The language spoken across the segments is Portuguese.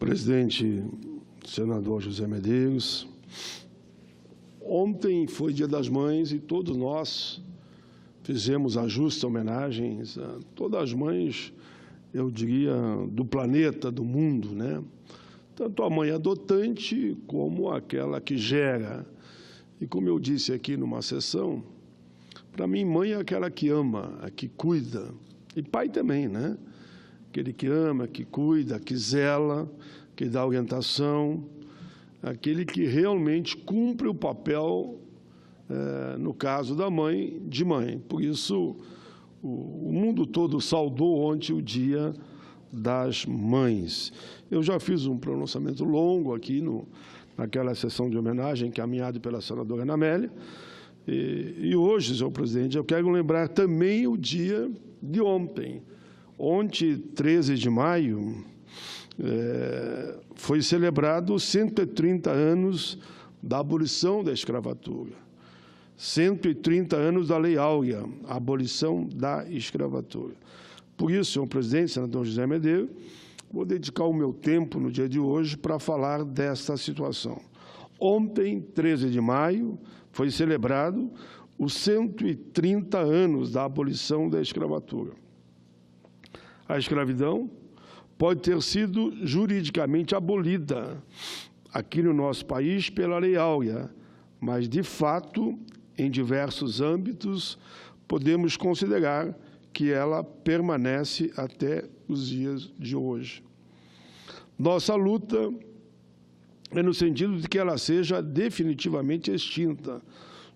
Presidente, senador José Medeiros, ontem foi Dia das Mães e todos nós fizemos as justas homenagens a todas as mães, eu diria, do planeta, do mundo, né? Tanto a mãe adotante como aquela que gera. E como eu disse aqui numa sessão, para mim, mãe é aquela que ama, a que cuida. E pai também, né? Aquele que ama, que cuida, que zela, que dá orientação, aquele que realmente cumpre o papel, no caso da mãe, de mãe. Por isso, o mundo todo saudou ontem o Dia das Mães. Eu já fiz um pronunciamento longo aqui naquela sessão de homenagem encaminhado pela senadora Ana Amélia. E hoje, senhor presidente, eu quero lembrar também o dia de ontem. Ontem, 13 de maio, foi celebrado os 130 anos da abolição da escravatura. 130 anos da Lei Áurea, a abolição da escravatura. Por isso, senhor presidente, senador José Medeiros, vou dedicar o meu tempo no dia de hoje para falar desta situação. Ontem, 13 de maio, foi celebrado os 130 anos da abolição da escravatura. A escravidão pode ter sido juridicamente abolida aqui no nosso país pela Lei Áurea, mas, de fato, em diversos âmbitos, podemos considerar que ela permanece até os dias de hoje. Nossa luta é no sentido de que ela seja definitivamente extinta,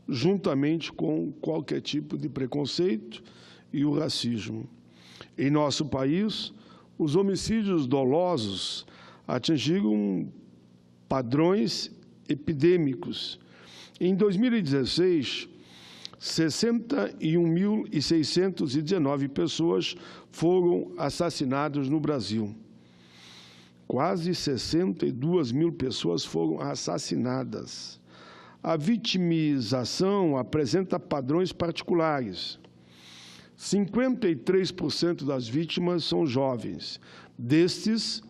juntamente com qualquer tipo de preconceito e o racismo. Em nosso país, os homicídios dolosos atingiram padrões epidêmicos. Em 2016, 61.619 pessoas foram assassinadas no Brasil. Quase 62 mil pessoas foram assassinadas. A vitimização apresenta padrões particulares. 53% das vítimas são jovens. Destes,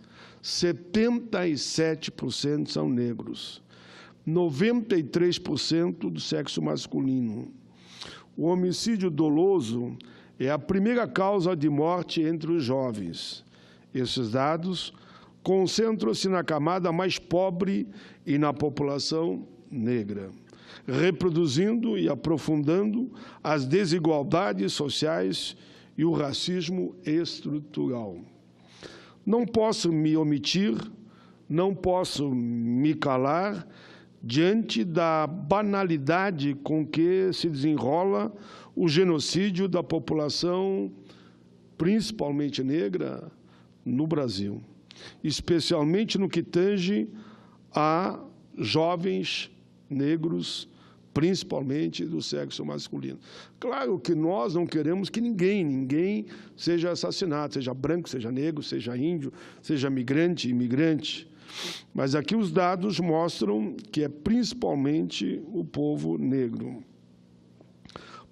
77% são negros. 93% do sexo masculino. O homicídio doloso é a primeira causa de morte entre os jovens. Esses dados concentram-se na camada mais pobre e na população negra, reproduzindo e aprofundando as desigualdades sociais e o racismo estrutural. Não posso me omitir, não posso me calar diante da banalidade com que se desenrola o genocídio da população, principalmente negra, no Brasil, especialmente no que tange a jovens negros, principalmente do sexo masculino. Claro que nós não queremos que ninguém seja assassinado, seja branco, seja negro, seja índio, seja migrante, imigrante. Mas aqui os dados mostram que é principalmente o povo negro.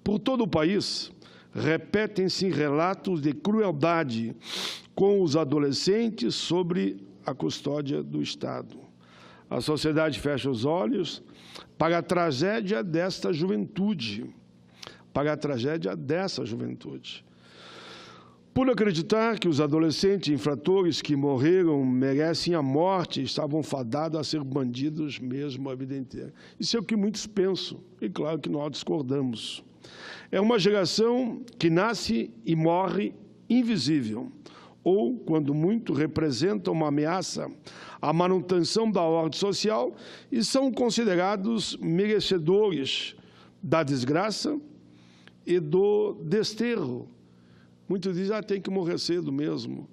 Por todo o país, repetem-se relatos de crueldade com os adolescentes sobre a custódia do Estado. A sociedade fecha os olhos para a tragédia desta juventude, Por acreditar que os adolescentes infratores que morreram merecem a morte, estavam fadados a ser bandidos mesmo a vida inteira. Isso é o que muitos pensam, e claro que nós discordamos. É uma geração que nasce e morre invisível, ou, quando muito, representa uma ameaça à manutenção da ordem social e são considerados merecedores da desgraça e do desterro. Muitos dizem, tem que morrer cedo mesmo.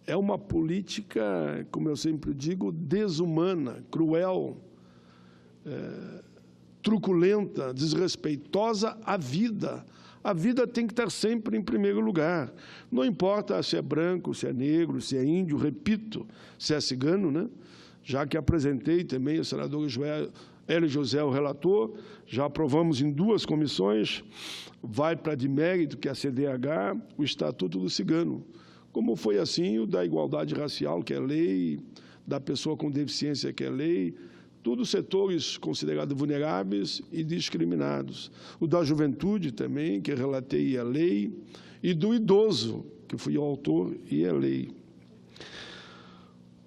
É uma política, como eu sempre digo, desumana, cruel, truculenta, desrespeitosa à vida. A vida tem que estar sempre em primeiro lugar. Não importa se é branco, se é negro, se é índio, repito, se é cigano, né? Já que apresentei também o senador Hélio José, o relator, já aprovamos em 2 comissões, vai para de mérito, que é a CDH, o Estatuto do Cigano. como foi assim o da igualdade racial, que é lei, da pessoa com deficiência, que é lei, todos setores considerados vulneráveis e discriminados. O da juventude também, que relatei a lei, e do idoso, que fui o autor e é lei.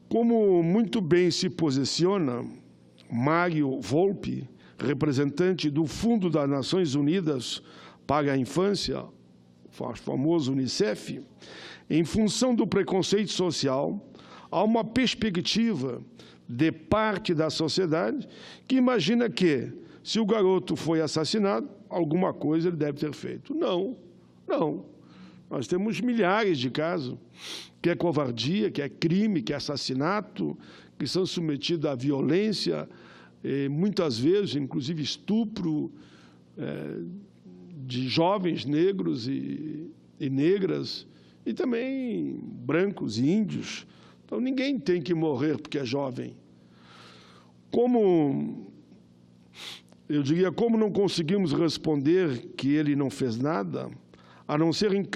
Como muito bem se posiciona Mário Volpi, representante do Fundo das Nações Unidas para a Infância, o famoso UNICEF, em função do preconceito social, há uma perspectiva de parte da sociedade que imagina que, se o garoto foi assassinado, alguma coisa ele deve ter feito. Não, não. Nós temos milhares de casos que é covardia, que é crime, que é assassinato, que são submetidos à violência, muitas vezes, inclusive, estupro de jovens negros e negras, e também brancos e índios. Então, ninguém tem que morrer porque é jovem. Como, eu diria, como não conseguimos responder que ele não fez nada, a não ser em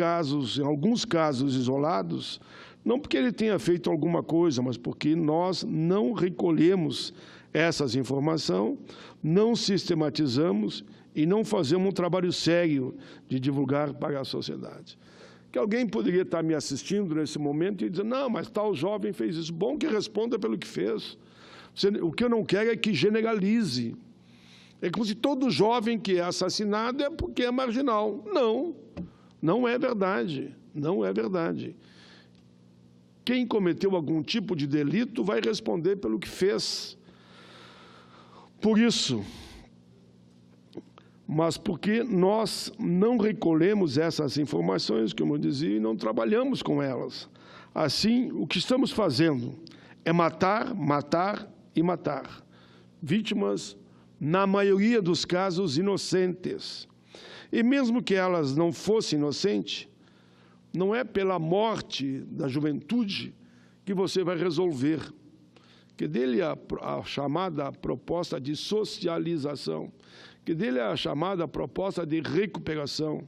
alguns casos isolados, não porque ele tenha feito alguma coisa, mas porque nós não recolhemos essas informações, não sistematizamos e não fazemos um trabalho sério de divulgar para a sociedade. Que alguém poderia estar me assistindo nesse momento e dizer, não, mas tal jovem fez isso. Bom que responda pelo que fez. O que eu não quero é que generalize. É como se todo jovem que é assassinado é porque é marginal. Não, não é verdade. Não é verdade. Quem cometeu algum tipo de delito vai responder pelo que fez. Por isso, mas porque nós não recolhemos essas informações, como eu dizia, e não trabalhamos com elas. Assim, o que estamos fazendo é matar, matar e matar. Vítimas, na maioria dos casos, inocentes. E mesmo que elas não fossem inocentes, não é pela morte da juventude que você vai resolver. Que dele a chamada proposta de socialização, que dele a chamada proposta de recuperação.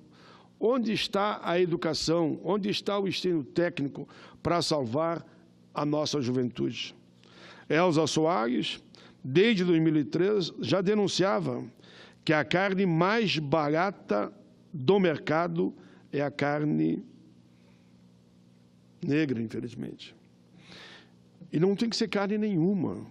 Onde está a educação? Onde está o ensino técnico para salvar a nossa juventude? Elza Soares, desde 2003, já denunciava que a carne mais barata do mercado é a carne negra, infelizmente. E não tem que ser carne nenhuma.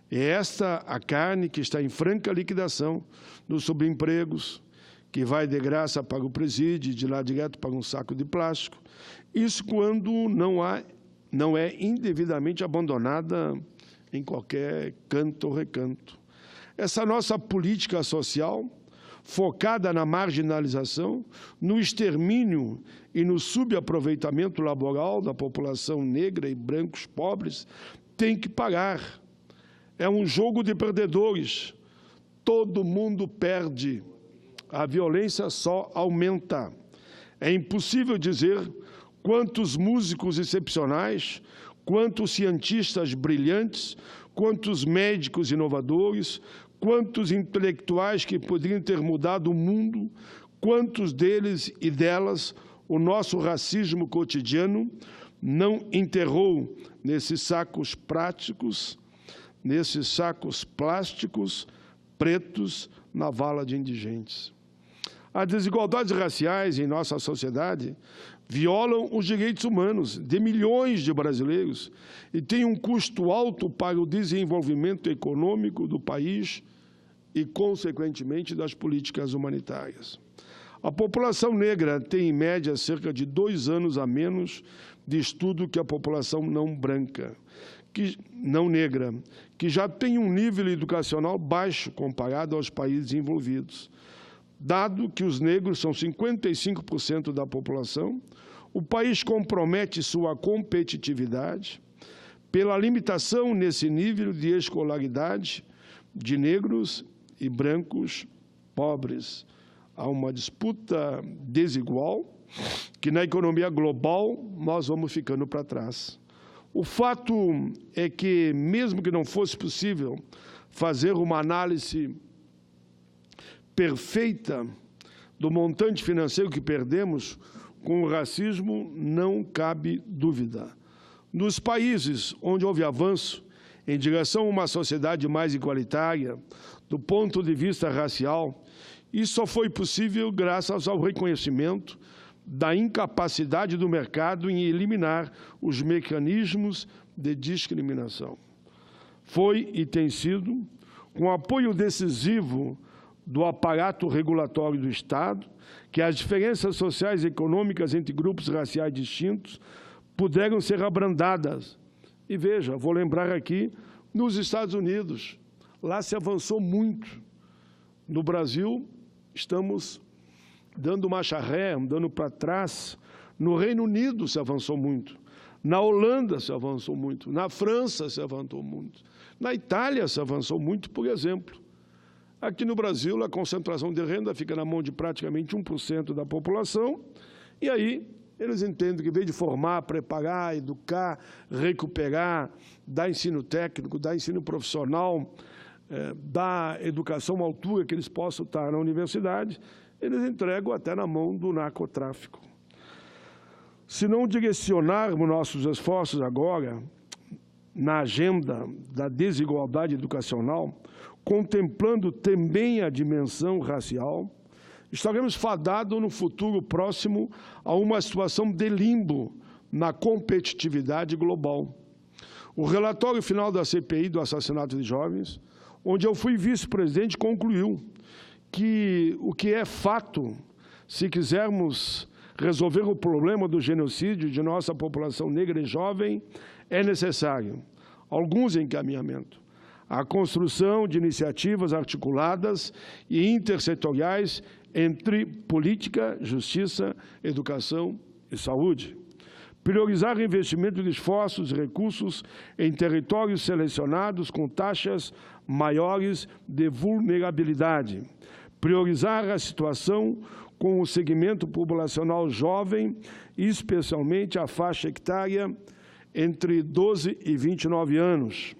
É esta a carne que está em franca liquidação nos subempregos, que vai de graça para o presídio, de lá direto para um saco de plástico. Isso quando não é indevidamente abandonada em qualquer canto ou recanto. Essa nossa política social, focada na marginalização, no extermínio e no subaproveitamento laboral da população negra e brancos pobres, tem que parar. É um jogo de perdedores. Todo mundo perde. A violência só aumenta. É impossível dizer quantos músicos excepcionais, quantos cientistas brilhantes, quantos médicos inovadores, quantos intelectuais que poderiam ter mudado o mundo, quantos deles e delas o nosso racismo cotidiano não enterrou nesses sacos práticos, nesses sacos plásticos pretos na vala de indigentes. As desigualdades raciais em nossa sociedade violam os direitos humanos de milhões de brasileiros e têm um custo alto para o desenvolvimento econômico do país e, consequentemente, das políticas humanitárias. A população negra tem, em média, cerca de 2 anos a menos de estudo que a população não negra, que já tem um nível educacional baixo comparado aos países desenvolvidos. Dado que os negros são 55% da população, o país compromete sua competitividade pela limitação nesse nível de escolaridade de negros e brancos pobres. Há uma disputa desigual que, na economia global, nós vamos ficando para trás. O fato é que, mesmo que não fosse possível fazer uma análise perfeita do montante financeiro que perdemos com o racismo não cabe dúvida. Nos países onde houve avanço em direção a uma sociedade mais igualitária, do ponto de vista racial, isso só foi possível graças ao reconhecimento da incapacidade do mercado em eliminar os mecanismos de discriminação. Foi e tem sido, com apoio decisivo do aparato regulatório do Estado, que as diferenças sociais e econômicas entre grupos raciais distintos puderam ser abrandadas. E veja, vou lembrar aqui, nos Estados Unidos, lá se avançou muito. No Brasil, estamos dando marcha ré, andando para trás. No Reino Unido se avançou muito. Na Holanda se avançou muito. Na França se avançou muito. Na Itália se avançou muito, por exemplo. Aqui no Brasil, a concentração de renda fica na mão de praticamente 1% da população, e aí eles entendem que, em vez de formar, preparar, educar, recuperar, dar ensino técnico, dar ensino profissional, dar educação à altura que eles possam estar na universidade, eles entregam até na mão do narcotráfico. Se não direcionarmos nossos esforços agora na agenda da desigualdade educacional, contemplando também a dimensão racial, estaremos fadados no futuro próximo a uma situação de limbo na competitividade global. O relatório final da CPI do assassinato de jovens, onde eu fui vice-presidente, concluiu que o que é fato, se quisermos resolver o problema do genocídio de nossa população negra e jovem, é necessário alguns encaminhamentos. A construção de iniciativas articuladas e intersetoriais entre política, justiça, educação e saúde. Priorizar investimento de esforços e recursos em territórios selecionados com taxas maiores de vulnerabilidade. Priorizar a situação com o segmento populacional jovem, especialmente a faixa etária entre 12 e 29 anos,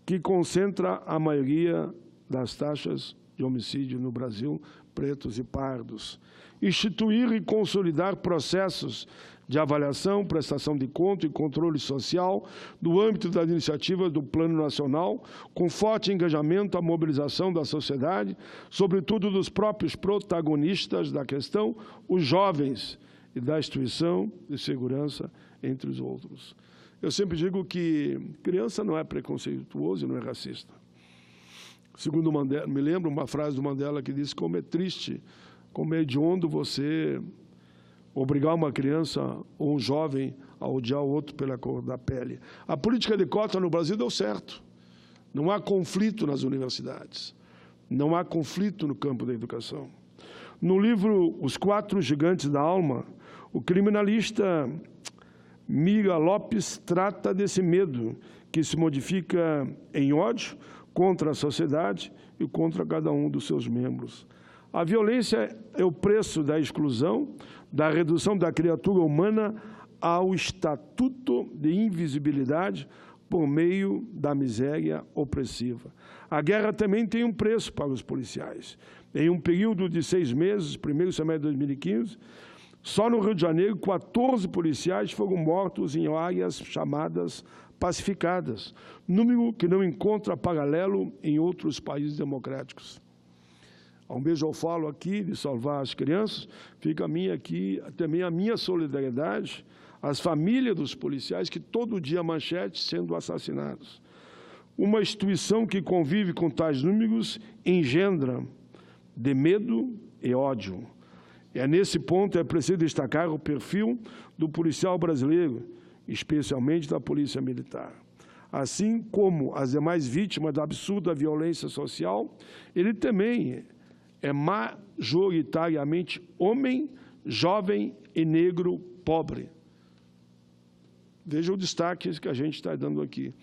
que concentra a maioria das taxas de homicídio no Brasil, pretos e pardos. Instituir e consolidar processos de avaliação, prestação de conta e controle social no âmbito das iniciativas do Plano Nacional, com forte engajamento à mobilização da sociedade, sobretudo dos próprios protagonistas da questão, os jovens, e da instituição de segurança, entre os outros. Eu sempre digo que criança não é preconceituoso e não é racista. Segundo Mandela, me lembro uma frase do Mandela que disse: como é triste, como é hediondo você obrigar uma criança ou um jovem a odiar o outro pela cor da pele. A política de cota no Brasil deu certo. Não há conflito nas universidades. Não há conflito no campo da educação. No livro Os Quatro Gigantes da Alma, o criminalista Mira Lopes trata desse medo que se modifica em ódio contra a sociedade e contra cada um dos seus membros. A violência é o preço da exclusão, da redução da criatura humana ao estatuto de invisibilidade por meio da miséria opressiva. A guerra também tem um preço para os policiais. Em um período de 6 meses, primeiro semestre de 2015, só no Rio de Janeiro, 14 policiais foram mortos em áreas chamadas pacificadas, número que não encontra paralelo em outros países democráticos. Ao mesmo eu falo aqui de salvar as crianças, fica também a minha solidariedade às famílias dos policiais que todo dia manchete sendo assassinados. Uma instituição que convive com tais números engendra de medo e ódio. É nesse ponto é preciso destacar o perfil do policial brasileiro, especialmente da Polícia Militar. Assim como as demais vítimas da absurda violência social, ele também é majoritariamente homem, jovem e negro pobre. Veja o destaque que a gente está dando aqui.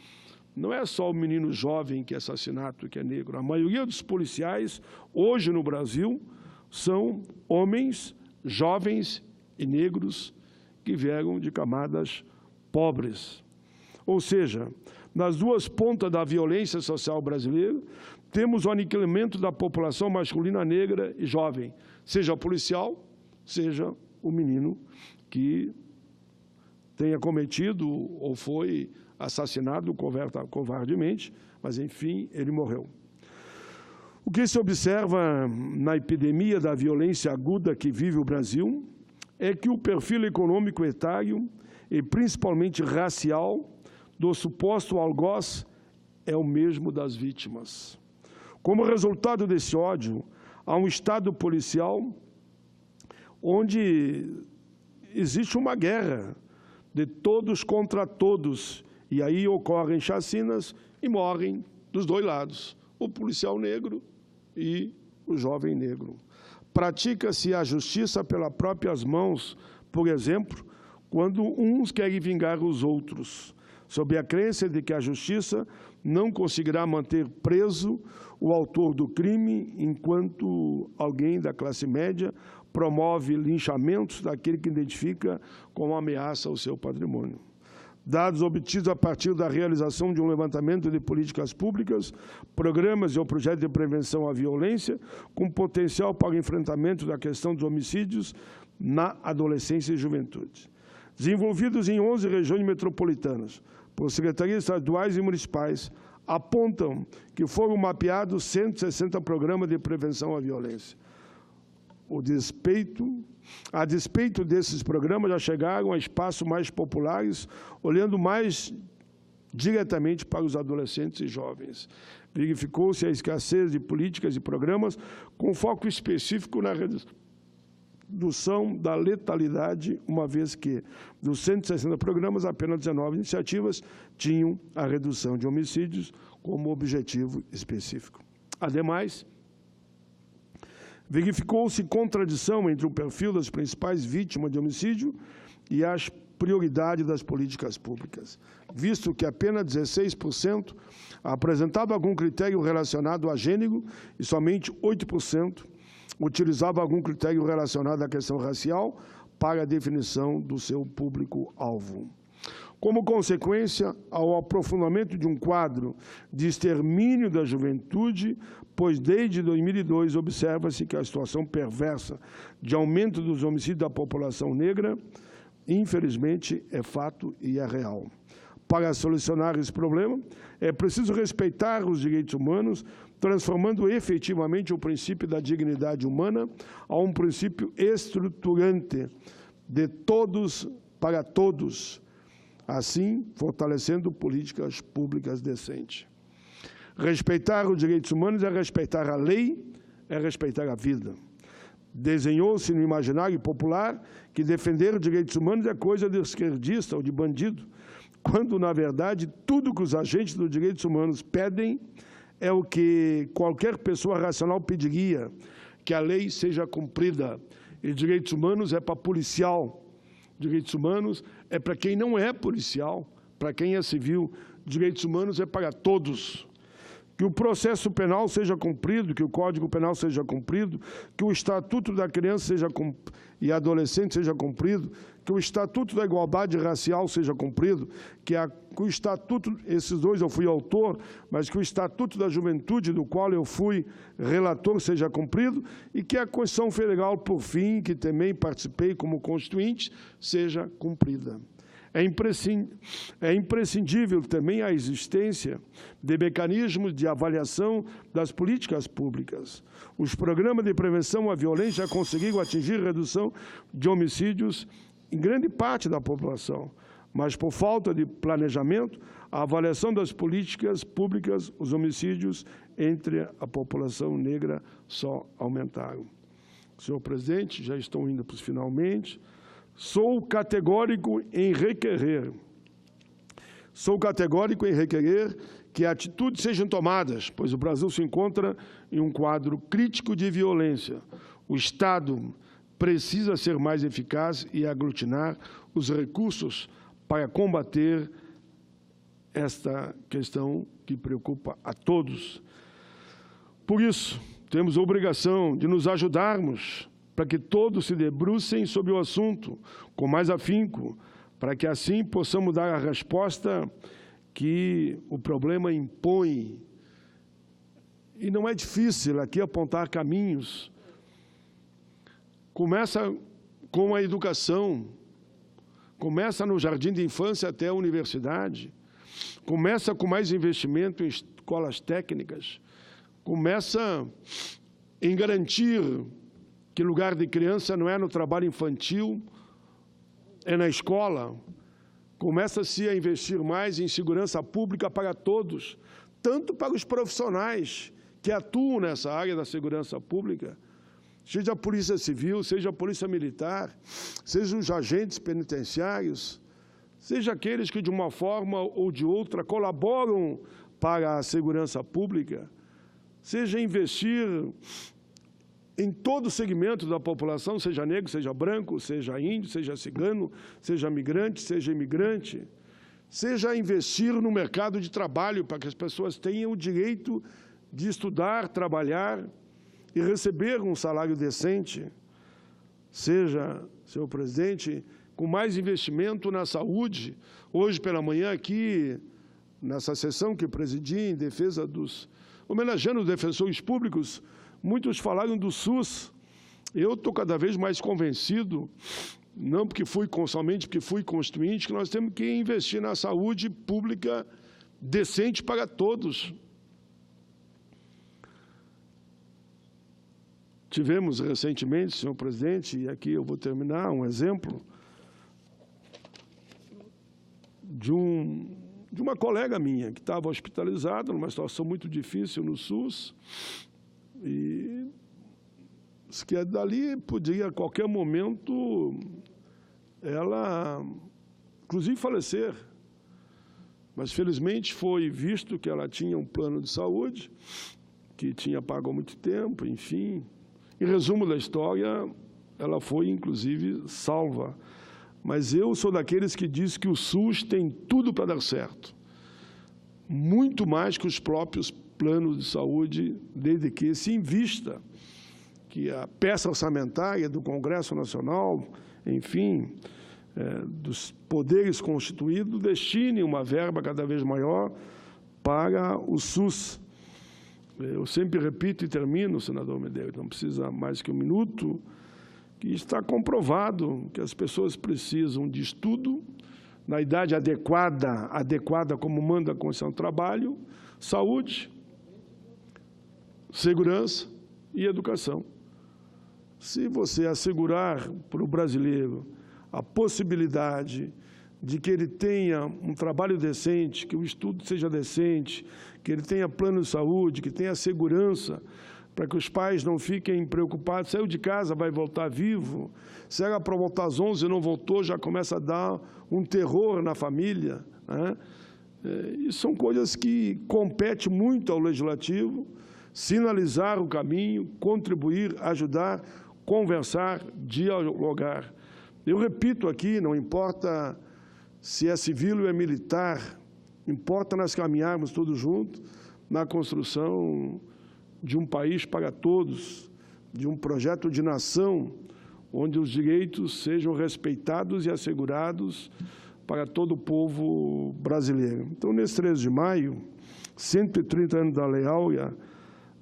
Não é só o menino jovem que é assassinado, que é negro. A maioria dos policiais, hoje no Brasil, são homens, jovens e negros que vieram de camadas pobres. Ou seja, nas duas pontas da violência social brasileira, temos o aniquilamento da população masculina negra e jovem, seja policial, seja o menino que tenha cometido ou foi assassinado covardemente, mas, enfim, ele morreu. O que se observa na epidemia da violência aguda que vive o Brasil é que o perfil econômico etário e principalmente racial do suposto algoz é o mesmo das vítimas. Como resultado desse ódio, há um Estado policial onde existe uma guerra de todos contra todos, e aí ocorrem chacinas e morrem dos dois lados, o policial negro e o jovem negro. Pratica-se a justiça pelas próprias mãos, por exemplo, quando uns querem vingar os outros, sob a crença de que a justiça não conseguirá manter preso o autor do crime, enquanto alguém da classe média promove linchamentos daquele que identifica como ameaça ao seu patrimônio. Dados obtidos a partir da realização de um levantamento de políticas públicas, programas ou projetos de prevenção à violência, com potencial para o enfrentamento da questão dos homicídios na adolescência e juventude. Desenvolvidos em 11 regiões metropolitanas, por secretarias estaduais e municipais, apontam que foram mapeados 160 programas de prevenção à violência. A despeito desses programas, já chegaram a espaços mais populares, olhando mais diretamente para os adolescentes e jovens. Verificou-se a escassez de políticas e programas com foco específico na redução da letalidade, uma vez que, dos 160 programas, apenas 19 iniciativas tinham a redução de homicídios como objetivo específico. Ademais, verificou-se contradição entre o perfil das principais vítimas de homicídio e as prioridades das políticas públicas, visto que apenas 16% apresentava algum critério relacionado a gênero e somente 8% utilizava algum critério relacionado à questão racial para a definição do seu público-alvo. Como consequência, ao aprofundamento de um quadro de extermínio da juventude, pois desde 2002 observa-se que a situação perversa de aumento dos homicídios da população negra, infelizmente, é fato e é real. Para solucionar esse problema, é preciso respeitar os direitos humanos, transformando efetivamente o princípio da dignidade humana a um princípio estruturante de todos para todos, assim fortalecendo políticas públicas decentes. Respeitar os direitos humanos é respeitar a lei, é respeitar a vida. Desenhou-se no imaginário popular que defender os direitos humanos é coisa de esquerdista ou de bandido, quando, na verdade, tudo que os agentes dos direitos humanos pedem é o que qualquer pessoa racional pediria, que a lei seja cumprida. E direitos humanos é para policial, direitos humanos é para quem não é policial, para quem é civil, direitos humanos é para todos. Que o processo penal seja cumprido, que o Código Penal seja cumprido, que o Estatuto da Criança e Adolescente seja cumprido, que o Estatuto da Igualdade Racial seja cumprido, que o Estatuto, esses dois eu fui autor, mas que o Estatuto da Juventude, do qual eu fui relator, seja cumprido, e que a Constituição Federal, por fim, que também participei como constituinte, seja cumprida. É imprescindível também a existência de mecanismos de avaliação das políticas públicas. Os programas de prevenção à violência já conseguiram atingir redução de homicídios em grande parte da população, mas por falta de planejamento, a avaliação das políticas públicas, os homicídios entre a população negra só aumentaram. Senhor presidente, já estou indo para os finalmente. Sou categórico em requerer que atitudes sejam tomadas, pois o Brasil se encontra em um quadro crítico de violência. O Estado precisa ser mais eficaz e aglutinar os recursos para combater esta questão que preocupa a todos. Por isso, temos a obrigação de nos ajudarmos para que todos se debrucem sobre o assunto com mais afinco, para que assim possamos dar a resposta que o problema impõe. E não é difícil aqui apontar caminhos. Começa com a educação. Começa no jardim de infância até a universidade. Começa com mais investimento em escolas técnicas. Começa em garantir que lugar de criança não é no trabalho infantil, é na escola. Começa-se a investir mais em segurança pública para todos, tanto para os profissionais que atuam nessa área da segurança pública, seja a Polícia Civil, seja a Polícia Militar, seja os agentes penitenciários, seja aqueles que, de uma forma ou de outra, colaboram para a segurança pública, seja investir em todo o segmento da população, seja negro, seja branco, seja índio, seja cigano, seja migrante, seja imigrante, seja investir no mercado de trabalho para que as pessoas tenham o direito de estudar, trabalhar e receber um salário decente, seja, senhor presidente, com mais investimento na saúde. Hoje pela manhã aqui, nessa sessão que presidi em defesa homenageando os defensores públicos, muitos falaram do SUS. Eu estou cada vez mais convencido, não porque somente porque fui constituinte, que nós temos que investir na saúde pública decente para todos. Tivemos recentemente, senhor presidente, e aqui eu vou terminar, um exemplo de uma colega minha que estava hospitalizada numa situação muito difícil no SUS, e que dali podia, a qualquer momento, ela, inclusive, falecer. Mas, felizmente, foi visto que ela tinha um plano de saúde, que tinha pago há muito tempo, enfim. Em resumo da história, ela foi, inclusive, salva. Mas eu sou daqueles que diz que o SUS tem tudo para dar certo. Muito mais que os próprios planos de saúde, desde que se invista, que a peça orçamentária do Congresso Nacional, enfim, dos poderes constituídos, destine uma verba cada vez maior para o SUS. Eu sempre repito e termino, senador Medeiros, não precisa mais que um minuto, que está comprovado que as pessoas precisam de estudo, na idade adequada como manda a Constituição do Trabalho, saúde, segurança e educação. Se você assegurar para o brasileiro a possibilidade de que ele tenha um trabalho decente, que o estudo seja decente, que ele tenha plano de saúde, que tenha segurança, para que os pais não fiquem preocupados, saiu de casa, vai voltar vivo, se era para voltar às 11 e não voltou, já começa a dar um terror na família, né? E são coisas que competem muito ao Legislativo, sinalizar o caminho, contribuir, ajudar, conversar, dialogar. Eu repito aqui, não importa se é civil ou é militar, importa nós caminharmos todos juntos na construção de um país para todos, de um projeto de nação, onde os direitos sejam respeitados e assegurados para todo o povo brasileiro. Então, nesse 13 de maio, 130 anos da Lei Áurea,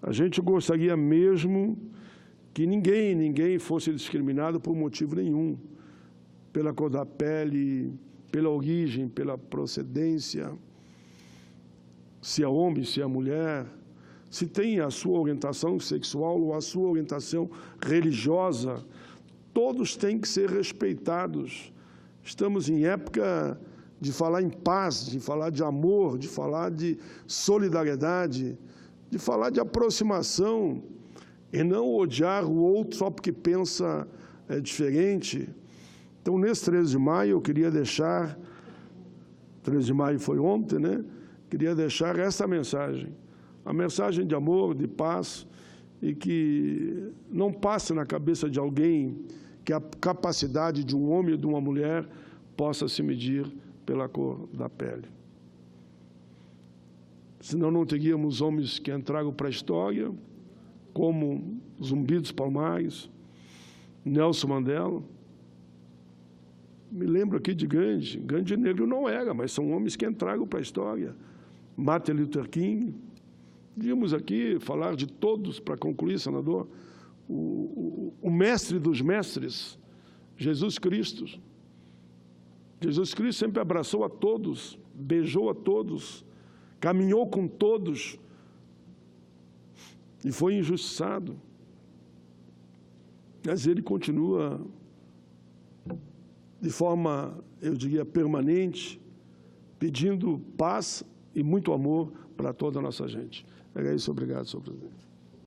a gente gostaria mesmo que ninguém fosse discriminado por motivo nenhum, pela cor da pele, pela origem, pela procedência, se é homem, se é mulher, se tem a sua orientação sexual ou a sua orientação religiosa, todos têm que ser respeitados. Estamos em época de falar em paz, de falar de amor, de falar de solidariedade, de falar de aproximação, e não odiar o outro só porque pensa diferente. Então, nesse 13 de maio, eu queria deixar, 13 de maio foi ontem, né? Queria deixar essa mensagem, a mensagem de amor, de paz, e que não passe na cabeça de alguém que a capacidade de um homem e de uma mulher possa se medir pela cor da pele. Senão não teríamos homens que entraram para a história, como Zumbi dos Palmares, Nelson Mandela. Me lembro aqui de Gandhi negro não era, mas são homens que entraram para a história. Martin Luther King. Podíamos aqui falar de todos, para concluir, senador, o mestre dos mestres, Jesus Cristo. Jesus Cristo sempre abraçou a todos, beijou a todos, caminhou com todos e foi injustiçado. Mas ele continua de forma, eu diria, permanente, pedindo paz e muito amor para toda a nossa gente. É isso, obrigado, senhor presidente.